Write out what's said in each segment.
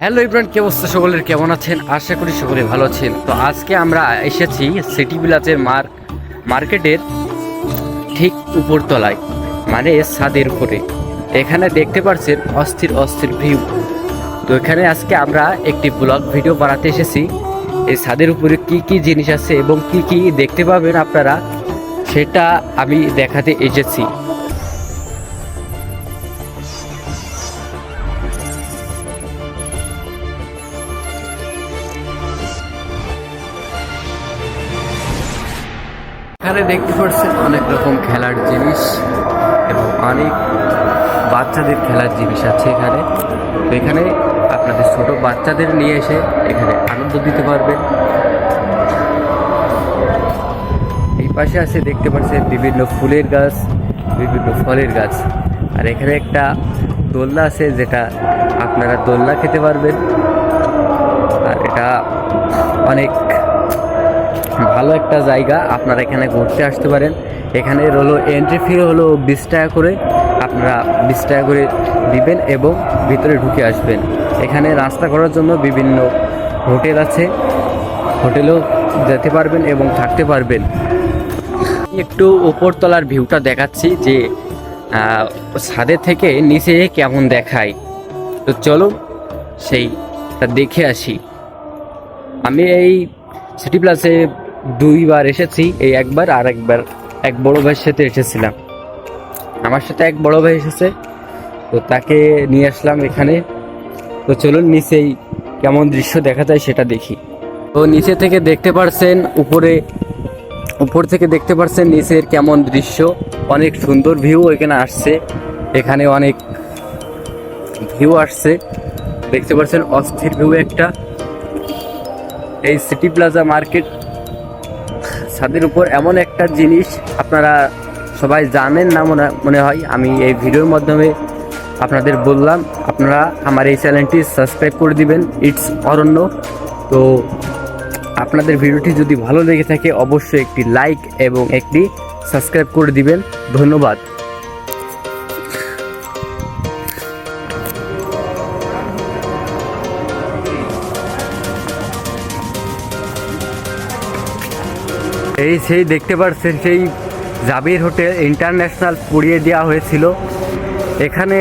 Hello everyone, কি অবস্থা সকলের? কেমন আছেন? আশা করি সকলে ভালো আছেন। তো আজকে আমরা এসেছি সিটি ভিলেজের মার্কেটের ঠিক উপরতলায়, মানে ছাদের উপরে। এখানে দেখতে পাচ্ছেন অস্থির অস্থির ভিউ। তো এখানে আজকে আমরা একটি ব্লগ ভিডিও বানাতে এসেছি। এই ছাদের উপরে কি কি জিনিস আছে এবং কি কি দেখতে পাবেন আপনারা, সেটা আমি দেখাতে এসেছি। এখানে দেখতে পাচ্ছেন অনেক রকম খেলার জিনিস এবং অনেক বাচ্চাদের খেলার জিনিস আছে এখানে। তো এখানে আপনাদের ছোট বাচ্চাদের নিয়ে এসে এখানে আনন্দ দিতে পারবেন। এই পাশে আছে দেখতে পাচ্ছেন বিভিন্ন ফুলের গাছ, বিভিন্ন ফলের গাছ। আর এখানে একটা দোলনা আছে, যেটা আপনারা দোলনা খেতে পারবেন। আর এটা অনেক ভালো একটা জায়গা, আপনারা এখানে ঘুরতে আসতে পারেন। এখানে হলো এন্ট্রি ফি হলো 20 টাকা করে, আপনারা 20 টাকা করে দিবেন এবং ভিতরে ঢুকে আসবেন। এখানে রাস্তা করার জন্য বিভিন্ন হোটেল আছে, হোটেলেও যেতে পারবেন এবং থাকতে পারবেন। একটু উপরতলার ভিউটা দেখাচ্ছি যে ছাদের থেকে নিচে কেমন দেখায়। তো চলো সেইটা দেখে আসি। আমি এই সিটি প্লাসে 2বার এসেছি, এই একবার আর একবার এক বড় ভাইয়ের সাথে এসেছিলাম। আমার সাথে এক বড় ভাই এসেছে, তো তাকে নিয়ে আসলাম এখানে। তো চলুন নিচেই কেমন দৃশ্য দেখা যায় সেটা দেখি। তো নিচে থেকে দেখতে পারছেন উপর থেকে দেখতে পারছেন নিচের কেমন দৃশ্য। অনেক সুন্দর ভিউ এখানে আসছে, এখানে অনেক ভিউ আসছে, দেখতে পাচ্ছেন অস্থির ভিউ একটা। এই সিটি প্লাজা মার্কেট ছাদের উপর এমন একটা জিনিস আপনারা সবাই জানেন না মনে হয়। আমি এই ভিডিওর মাধ্যমে আপনাদের বললাম, আপনারা আমার এই চ্যানেলটি সাবস্ক্রাইব করে দিবেন, ইটস অরণ্য। তো আপনাদের ভিডিওটি যদি ভালো লেগে থাকে অবশ্যই একটি লাইক এবং একটি সাবস্ক্রাইব করে দিবেন। ধন্যবাদ। সেই দেখতে পাচ্ছেন সেই জাবির হোটেল ইন্টারন্যাশনাল পুড়িয়ে দেওয়া হয়েছিল। এখানে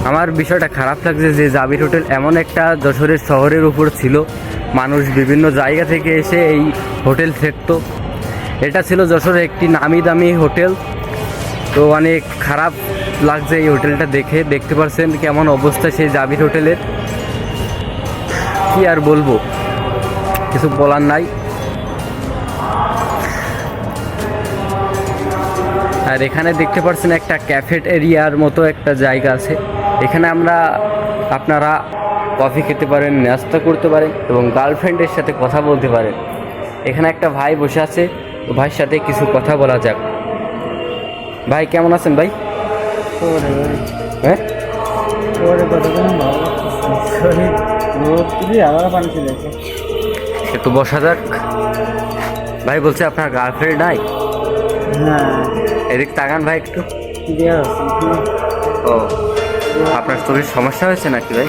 আমার বিষয়টা খারাপ লাগছে যে জাবির হোটেল এমন একটা যশোরের শহরের উপর ছিল, মানুষ বিভিন্ন জায়গা থেকে এসে এই হোটেল থাকতো। এটা ছিল যশোরের একটি নামি দামি হোটেল। তো অনেক খারাপ লাগছে এই হোটেলটা দেখে। দেখতে পাচ্ছেন কেমন অবস্থা সেই জাবির হোটেলের। কি আর বলবো, কিছু বলার নাই। আর এখানে দেখতে পাচ্ছেন একটা ক্যাফেটেরিয়ার মতো একটা জায়গা আছে। এখানে আপনারা কফি খেতে পারেন, নাস্তা করতে পারেন এবং গার্লফ্রেন্ডের সাথে কথা বলতে পারেন। এখানে একটা ভাই বসে আছে, তো ভাইয়ের সাথে কিছু কথা বলা যাক। ভাই কেমন আছেন ভাই? হ্যাঁ, একটু বসা যাক। ভাই বলছে আপনার গার্লফ্রেন্ড নাই? এদিক তাকান ভাই একটু। ও, আপনার শরীর সমস্যা হয়েছে নাকি ভাই?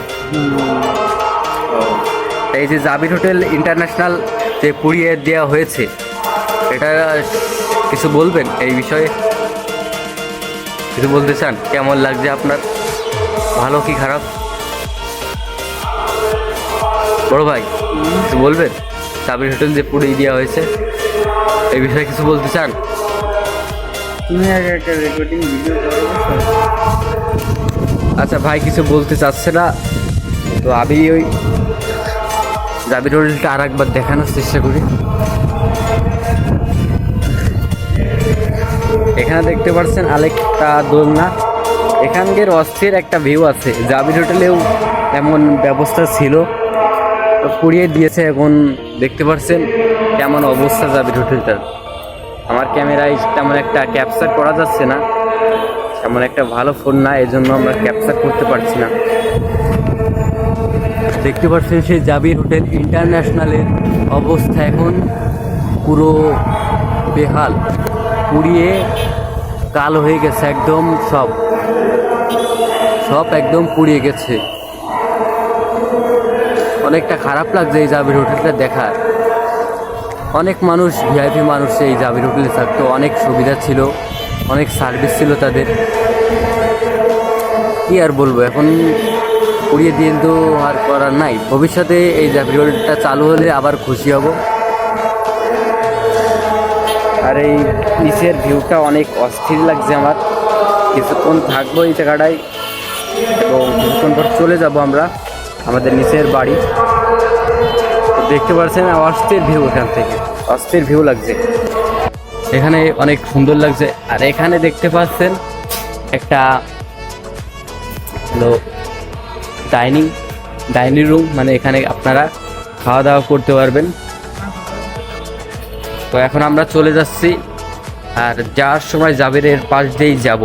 ও, এই যে জাবির হোটেল ইন্টারন্যাশনাল যে পুড়িয়ে দেওয়া হয়েছে, এটা কিছু বলবেন এই বিষয়ে? কিছু বলতে চান? কেমন লাগছে আপনার? ভালো কি খারাপ? বড় ভাই কিছু বলবেন? জাবির হোটেল যে পুড়িয়ে দেওয়া হয়েছে এই বিষয়ে কিছু বলতে চান? আচ্ছা, ভাই কিছু বলতে চাচ্ছে না। তো আমি ওই জাবির হোটেলটা আর একবার দেখানোর চেষ্টা করি। এখানে দেখতে পাচ্ছেন আরেকটা দোলনা। এখানকার অস্থির একটা ভিউ আছে। জাবির হোটেলেও এমন ব্যবস্থা ছিল, তো পুড়িয়ে দিয়েছে। এখন দেখতে পাচ্ছেন কেমন অবস্থা জাবির হোটেলটার। আমার ক্যামেরায় তেমন একটা ক্যাপচার করা যাচ্ছে না, তেমন একটা ভালো ফোন না, এই জন্য আমরা ক্যাপচার করতে পারছি না। দেখতে পাচ্ছেন সেই জাবির হোটেল ইন্টারন্যাশনালের অবস্থা এখন পুরো বেহাল, পুড়িয়ে কালো হয়ে গেছে একদম। সব একদম পুড়িয়ে গেছে। অনেকটা খারাপ লাগছে এই জাবির হোটেলটা দেখার। অনেক মানুষ ভিআইপি মানুষ এই জাবির হোটেলে থাকতো, অনেক সুবিধা ছিল, অনেক সার্ভিস ছিল তাদের। কি আর বলবো, এখন পুড়িয়ে দিয়ে তো আর করার নাই। ভবিষ্যতে এই জাবির হোটেলটা চালু হলে আবার খুশি হব। আর এই নিচের ভিউটা অনেক অস্থির লাগছে আমার। কিছুক্ষণ থাকবো এই জায়গাটায় এবং কিছুক্ষণ পর চলে যাব আমরা আমাদের নিচের বাড়ি। দেখতে পাচ্ছেন অস্থির ভিউ, এখান থেকে অস্থির ভিউ লাগছে, এখানে অনেক সুন্দর লাগছে। আর এখানে দেখতে পাচ্ছেন একটা হলো ডাইনিং রুম, মানে এখানে আপনারা খাওয়া দাওয়া করতে পারবেন। তো এখন আমরা চলে যাচ্ছি, আর যাওয়ার সময় জাবিরের পাশ দিয়েই যাব।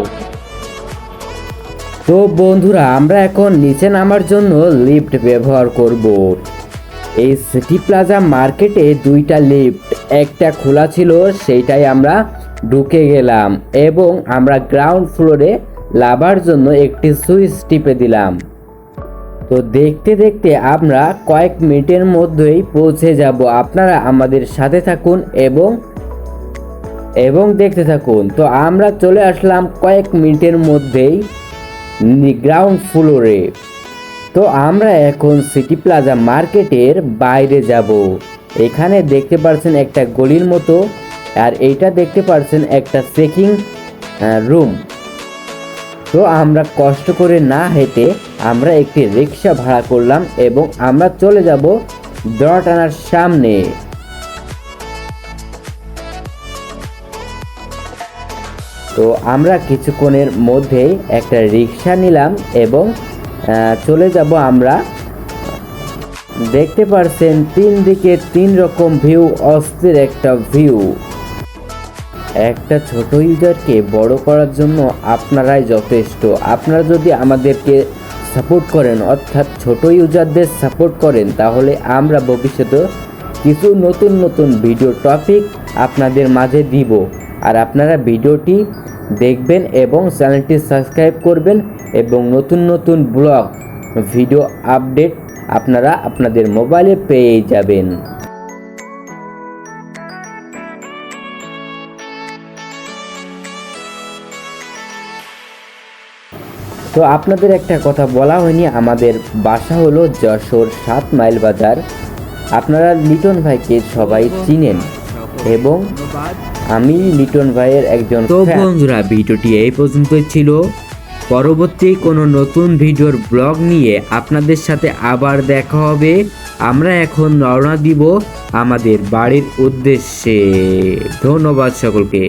তো বন্ধুরা, আমরা এখন নিচে নামার জন্য লিফট ব্যবহার করব। এই সিটি প্লাজা মার্কেটে দুইটা লিফট, একটা খোলা ছিল, সেইটাই আমরা ঢুকে গেলাম এবং আমরা গ্রাউন্ড ফ্লোরে লাভার জন্য একটি সুইচ টিপে দিলাম। তো দেখতে দেখতে আমরা কয়েক মিনিটের মধ্যেই পৌঁছে যাব। আপনারা আমাদের সাথে থাকুন এবং দেখতে থাকুন। তো আমরা চলে আসলাম কয়েক মিনিটের মধ্যেই গ্রাউন্ড ফ্লোরে। তো আমরা এখন সিটি প্লাজা মার্কেটের বাইরে যাব। এখানে দেখতে পাচ্ছেন একটা গলির মতো, আর এইটা দেখতে পাচ্ছেন একটা চেকিং রুম। তো আমরা কষ্ট করে না হেঁটে আমরা একটি রিক্সা ভাড়া করলাম এবং আমরা চলে যাব দড়াটানার সামনে। তো আমরা কিছুক্ষণের মধ্যেই একটা রিক্সা নিলাম এবং চলে যাব আমরা। দেখতে পাচ্ছেন তিন দিকে তিন রকম ভিউ, অস্থির একটা ভিউ। একটা ছোট ইউজারকে বড় করার জন্য আপনারাই যথেষ্ট। আপনারা যদি আমাদেরকে সাপোর্ট করেন, অর্থাৎ ছোট ইউজারদের সাপোর্ট করেন, তাহলে আমরা ভবিষ্যতে কিছু নতুন নতুন ভিডিও টপিক আপনাদের মাঝে দিব। আর আপনারা ভিডিওটি দেখবেন এবং চ্যানেলটি সাবস্ক্রাইব করবেন এবং নতুন নতুন ব্লগ ভিডিও আপডেট আপনারা আপনাদের মোবাইলে পেয়ে যাবেন। তো আপনাদের একটা কথা বলা হয়নি, আমাদের বাসা হলো যশোর 7 মাইল বাজার। আপনারা লিটন ভাইকে সবাই চিনেন এবং আমি লিটন ভাইয়ের একজন। তো বন্ধুরা, ভিডিওটি এই পর্যন্তই ছিল। পরবর্তী কোনো নতুন ভিডিওর ব্লগ নিয়ে আপনাদের সাথে আবার দেখা হবে। আমরা এখন রওনা দিব আমাদের বাড়ির উদ্দেশ্যে। ধন্যবাদ সকলকে।